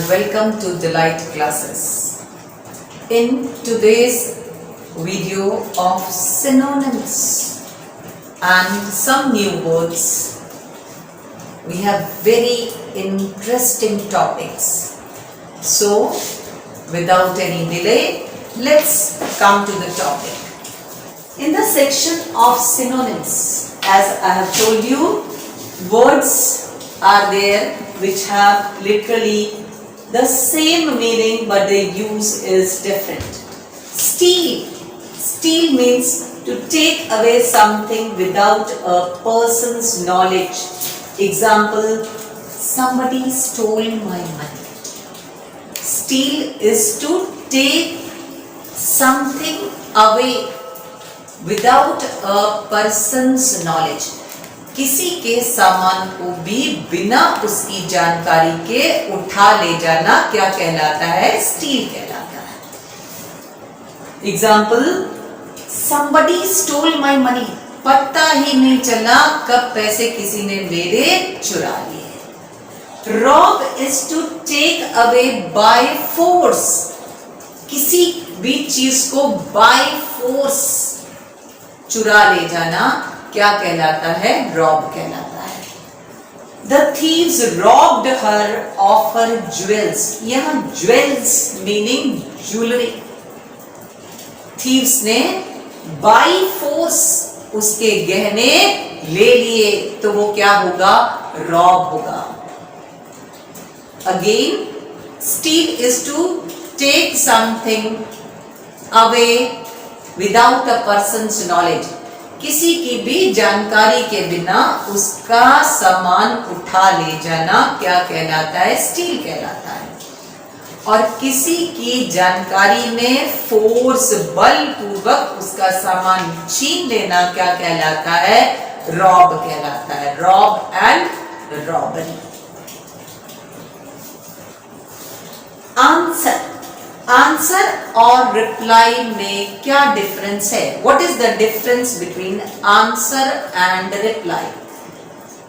and welcome to Delight Classes. In today's video of synonyms and some new words, we have very interesting topics. So, without any delay, let's come to the topic. In the section of synonyms, as I have told you, words are there which have literally the same meaning but the use is different. Steal. Steal means to take away something without a person's knowledge. Example, somebody stole my money. Steal is to take something away without a person's knowledge. किसी के सामान को भी बिना उसकी जानकारी के उठा ले जाना क्या कहलाता है? स्टील कहलाता है. Example, somebody stole my money. पता ही नहीं चला कब पैसे किसी ने मेरे चुरा लिए. Rob is to take away by force. किसी भी चीज को by force चुरा ले जाना क्या कहलाता है? रॉब कहलाता है. The thieves robbed her of her jewels. यहाँ jewels meaning jewelry. Thieves ने by force उसके गहने ले लिए तो वो क्या होगा? रॉब होगा. Again, steal is to take something away without a person's knowledge. किसी की भी जानकारी के बिना उसका सामान उठा ले जाना क्या कहलाता है? स्टील कहलाता है. और किसी की जानकारी में फोर्स बलपूर्वक उसका सामान छीन लेना क्या कहलाता है? रॉब कहलाता है. Rob and robbery. Answer. Answer और रिप्लाई में क्या डिफरेंस है? What is the difference between answer and reply?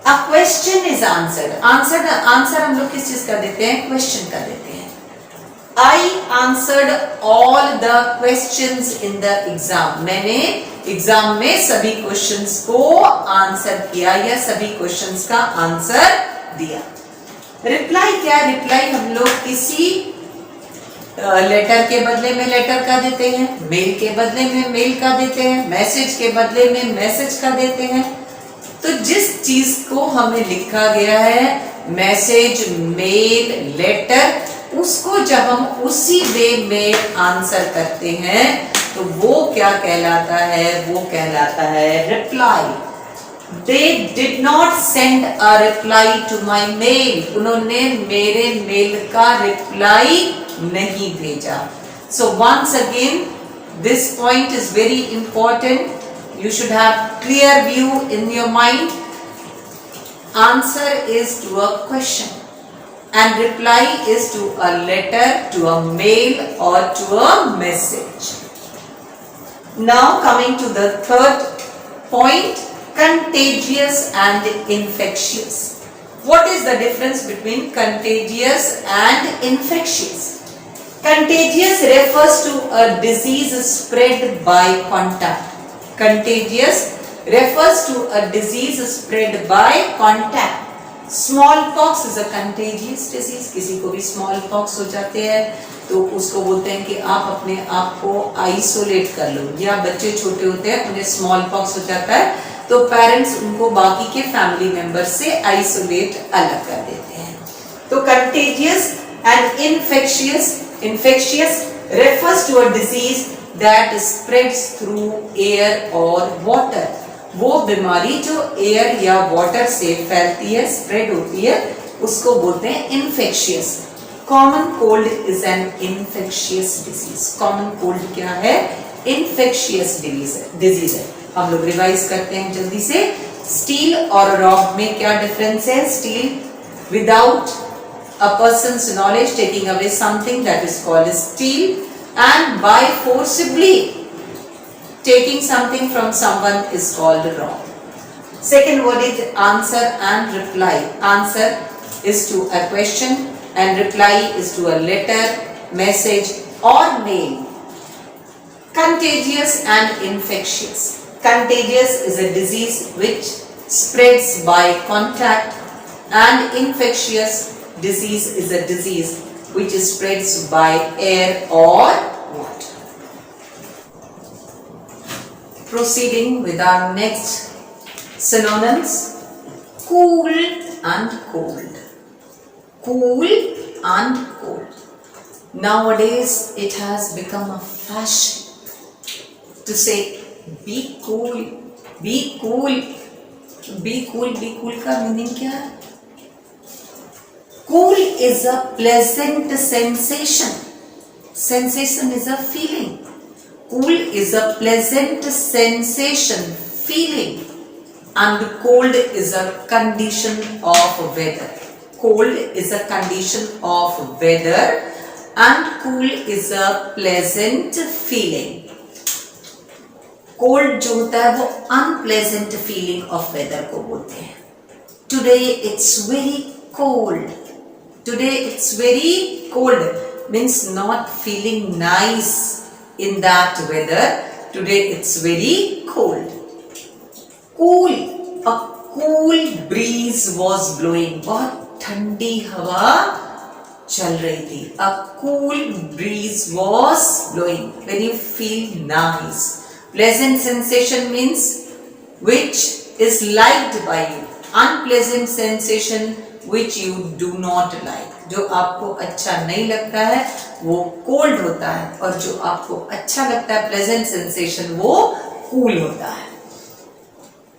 A question is answered. Answer हम लोग किस चीज का देते हैं? क्वेश्चन का देते हैं. I answered all the questions in the exam. मैंने एग्जाम में सभी क्वेश्चंस को आंसर किया या सभी क्वेश्चंस का आंसर दिया. रिप्लाई क्या? रिप्लाई हम लोग किसी लेटर के बदले में लेटर का देते हैं, मेल के बदले में मेल का देते हैं, मैसेज के बदले में मैसेज का देते हैं. तो जिस चीज को हमें लिखा गया है, मैसेज, मेल, लेटर, उसको जब हम उसी वे में आंसर करते हैं तो वो क्या कहलाता है? वो कहलाता है reply. They did not send a reply to my mail. उन्होंने मेरे मेल का रिप्लाई नहीं भेजा. So once again, this point is very important. You should have clear view in your mind. Answer is to a question and reply is to a letter, to a mail or to a message. Now coming to the third point, contagious and infectious. What is the difference between contagious and infectious? Contagious refers to a disease spread by contact. Contagious refers to a disease spread by contact. Smallpox is a contagious disease. किसी को भी smallpox हो जाते हैं तो उसको बोलते हैं कि आप अपने आप को आइसोलेट कर लो. या बच्चे छोटे होते हैं उन्हें smallpox हो जाता है तो पेरेंट्स उनको बाकी के फैमिली मेंबर से आइसोलेट अलग कर देते हैं. तो contagious and infectious. Infectious refers to a disease that spreads through air or water. वो बीमारी जो एयर या वाटर से फैलती है, स्प्रेड होती है, उसको बोलते हैं infectious. Common cold is an infectious disease. Common cold क्या है? इन्फेक्शियस डिजीज है. हम लोग रिवाइज करते हैं जल्दी से. स्टील और रॉब में क्या डिफरेंस है? Steel without a person's knowledge, taking away something, that is called as steal, and by forcibly taking something from someone is called rob. Second word is answer and reply. Answer is to a question and reply is to a letter, message or mail. Contagious and infectious. Contagious is a disease which spreads by contact, and infectious disease is a disease which spreads by air or water. Proceeding with our next synonyms. Cool and cold. Cool and cold. Nowadays it has become a fashion to say be cool, be cool, be cool. Be cool का meaning क्या है? Cool is a pleasant sensation. Sensation is a feeling. Cool is a pleasant sensation, feeling, and cold is a condition of weather. Cold is a condition of weather and cool is a pleasant feeling. Cold जो होता है वो unpleasant feeling of weather को बोलते हैं. Today it's very cold. Today it's very cold means not feeling nice in that weather. Today it's very cold. Cool. A cool breeze was blowing. बहुत ठंडी हवा चल रही थी. A cool breeze was blowing. When you feel nice. Pleasant sensation means which is liked by you. Unpleasant sensation which you do not like. जो आपको अच्छा नहीं लगता है वो cold होता है और जो आपको अच्छा लगता है pleasant sensation वो cool होता है.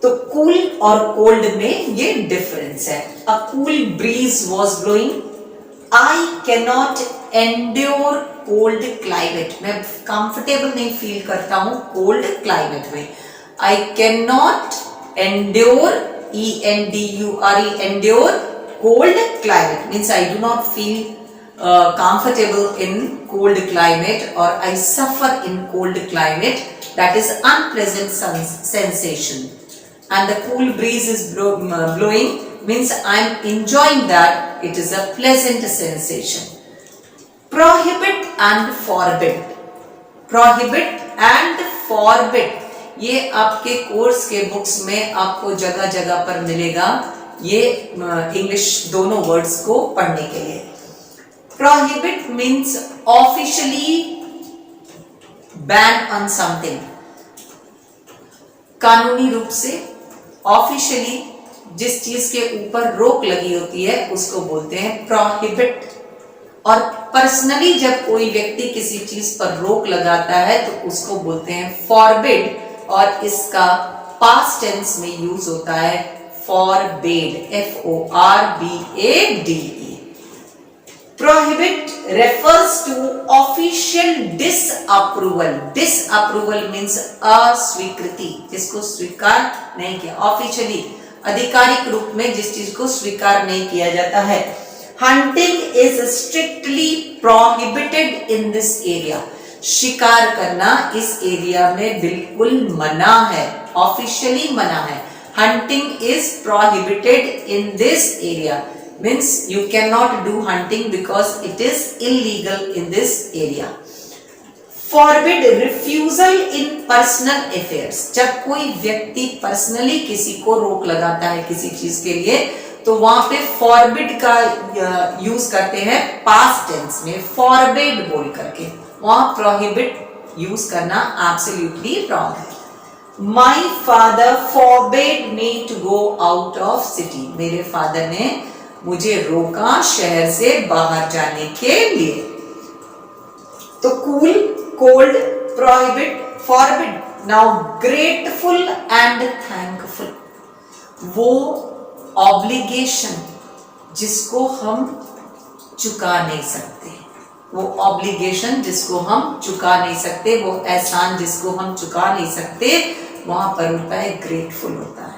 तो cool और cold में ये difference है. A cool breeze was blowing. I cannot endure cold climate. मैं comfortable नहीं feel करता हूँ cold climate में. I cannot endure, E-N-D-U-R-E, endure cold climate means I do not feel comfortable in cold climate or I suffer in cold climate. That is unpleasant sensation. And the cool breeze is blowing means I am enjoying that. It is a pleasant sensation. Prohibit and forbid. Prohibit and forbid. ये आपके course के books में आपको जगह जगह पर मिलेगा. ये इंग्लिश दोनों वर्ड्स को पढ़ने के लिए. Prohibit means officially ban on something. कानूनी रूप से ऑफिशियली जिस चीज के ऊपर रोक लगी होती है उसको बोलते हैं prohibit. और पर्सनली जब कोई व्यक्ति किसी चीज पर रोक लगाता है तो उसको बोलते हैं forbid. और इसका पास्ट टेंस में यूज होता है forbade. F-O-R-B-A-D-E. Prohibit refers to official disapproval. Disapproval means अस्वीकृति, जिसको स्वीकार नहीं किया. ऑफिशियली आधिकारिक रूप में जिस चीज को स्वीकार नहीं किया जाता है. Hunting is strictly prohibited in this area. शिकार करना इस एरिया में बिल्कुल मना है. ऑफिशियली मना है. Hunting is prohibited in this area. Means you cannot do hunting because it is illegal in this area. Forbid refusal in personal affairs. जब कोई व्यक्ति पर्सनली किसी को रोक लगाता है किसी चीज के लिए तो वहां पे forbid का यूज करते हैं past tense में forbade बोल करके. वहां prohibit यूज करना absolutely wrong है. My father forbade me to go out of city. मेरे फादर ने मुझे रोका शहर से बाहर जाने के लिए. तो cool, cold, prohibit, forbid. Now grateful and thankful. वो obligation जिसको हम चुका नहीं सकते. वो obligation जिसको हम चुका नहीं सकते, वो एहसान जिसको हम चुका नहीं सकते, वहां पर होता है grateful होता है.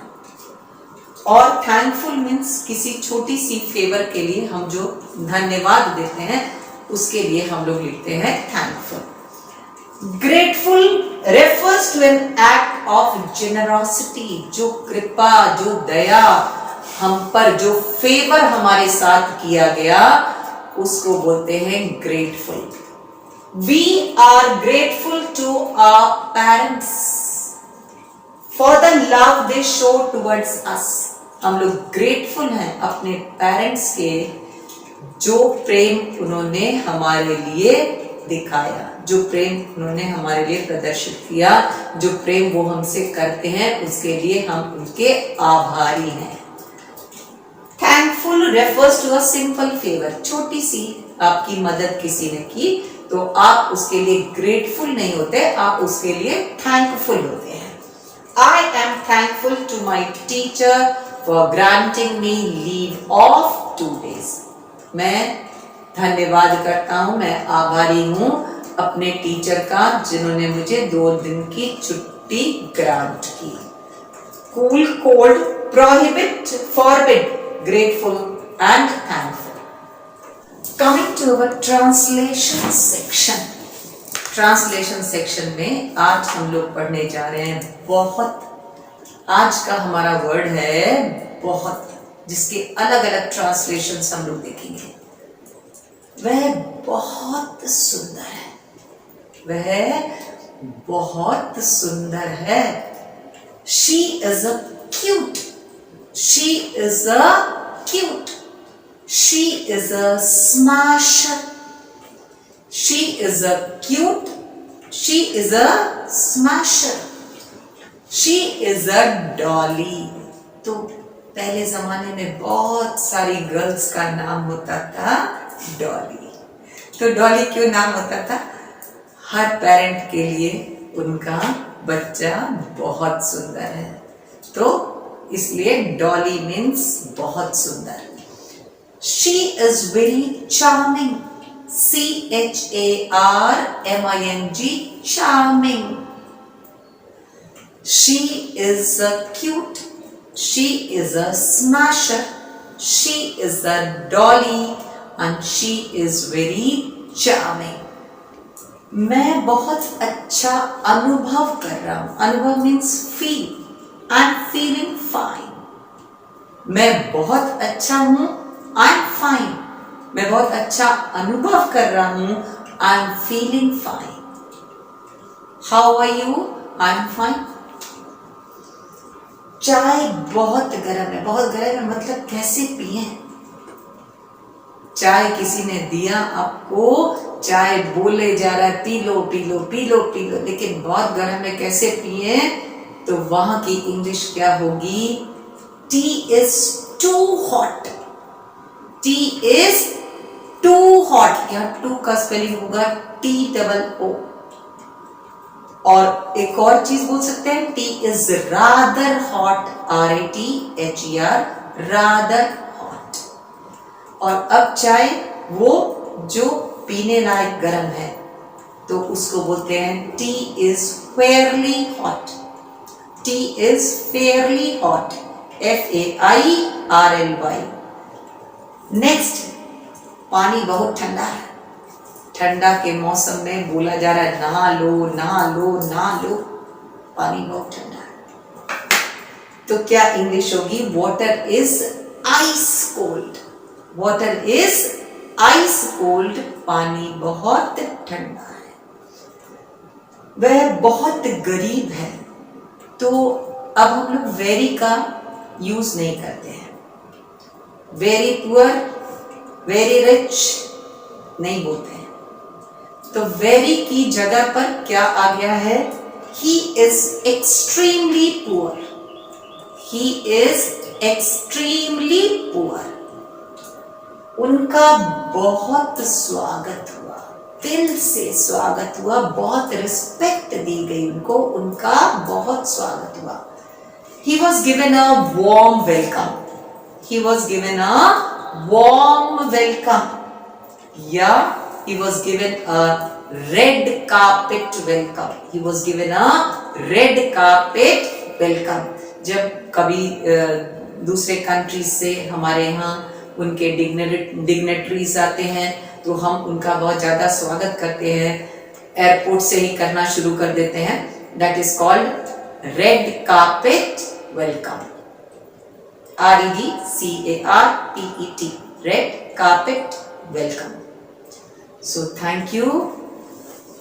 और thankful means किसी छोटी सी फेवर के लिए हम जो धन्यवाद देते हैं उसके लिए हम लोग लिखते हैं thankful. Grateful refers to an act of generosity. जो कृपा, जो दया हम पर, जो फेवर हमारे साथ किया गया उसको बोलते हैं grateful. We are grateful to our parents for the love they show towards us. हम लोग ग्रेटफुल हैं अपने पेरेंट्स के, जो प्रेम उन्होंने हमारे लिए दिखाया, जो प्रेम उन्होंने हमारे लिए प्रदर्शित किया, जो प्रेम वो हमसे करते हैं, उसके लिए हम उनके आभारी हैं। Thankful refers to a simple favour. छोटी सी आपकी मदद किसी ने की तो आप उसके लिए ग्रेटफुल नहीं होते, आप उसके लिए थैंकफुल होते हैं। I am thankful to my teacher for granting me leave of 2 days. मैं धन्यवाद करता हूँ, मैं आभारी हूँ अपने टीचर का जिन्होंने मुझे 2 दिन की छुट्टी ग्रांट की। Cool, cold, prohibit, forbid, grateful and thankful. Coming to our translation section. Translation section में आज हम लोग पढ़ने जा रहे हैं बहुत। आज का हमारा वर्ड है बहुत, जिसके अलग अलग ट्रांसलेशन हम लोग देखेंगे। वह बहुत सुंदर है, वह बहुत सुंदर है। She is a cute, she is a cute, she is a smasher, she is a cute, she is a smasher, she is a dolly। तो पहले जमाने में बहुत सारी गर्ल्स का नाम होता था डॉली। तो डॉली क्यों नाम होता था? हर पेरेंट के लिए उनका बच्चा बहुत सुंदर है, तो इसलिए डॉली मीन्स बहुत सुंदर। She is very charming, CHARMING, charming. She is a cute, she is a smasher, she is a dolly and she is very charming. मैं बहुत अच्छा अनुभव कर रहा हूँ। अनुभव means feel, I am feeling fine. मैं बहुत अच्छा हूँ, आई एम फाइन। मैं बहुत अच्छा अनुभव कर रहा हूं, I am feeling fine. How are you? I am fine. चाय बहुत गर्म है, बहुत गर्म है मतलब कैसे पिए? चाय किसी ने दिया आपको, चाय बोले जा रहा है P low P low P low P low, लेकिन बहुत गर्म है कैसे पिए? तो वहां की इंग्लिश क्या होगी? Tea is too hot, tea is too hot. यहाँ टू का स्पेलिंग होगा TOO। और एक और चीज बोल सकते हैं, tea is rather hot, RATHER, rather hot. और अब चाय वो जो पीने लायक गर्म है, तो उसको बोलते हैं tea is fairly hot, tea is fairly hot, FAIRLY। Next, पानी बहुत ठंडा है। ठंडा के मौसम में बोला जा रहा है नहा लो नहा लो नहा लो, पानी बहुत ठंडा है। तो क्या इंग्लिश होगी? Water is ice cold, water is ice cold, पानी बहुत ठंडा है। वह बहुत गरीब है, तो अब हम लोग वेरी का यूज नहीं करते हैं। वेरी पुअर, वेरी रिच नहीं बोलते हैं, तो वेरी की जगह पर क्या आ गया है? He is extremely poor, he is extremely poor. उनका बहुत स्वागत हुआ, दिल से स्वागत हुआ, बहुत रिस्पेक्ट दी गई उनको, उनका बहुत स्वागत हुआ। He was given a warm welcome, he was given a warm welcome, या he was given a red carpet welcome, he was given a red carpet welcome। जब कभी दूसरे कंट्री से हमारे यहाँ उनके डिग्नेटरीज आते हैं तो हम उनका बहुत ज्यादा स्वागत करते हैं, एयरपोर्ट से ही करना शुरू कर देते हैं। That is called red carpet welcome, REDCARPET, red carpet welcome. So thank you.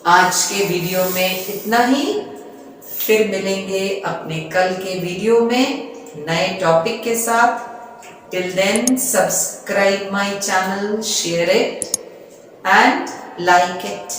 आज के वीडियो में इतना ही, फिर मिलेंगे अपने कल के वीडियो में नए टॉपिक के साथ। Till then subscribe my channel, share it and like it.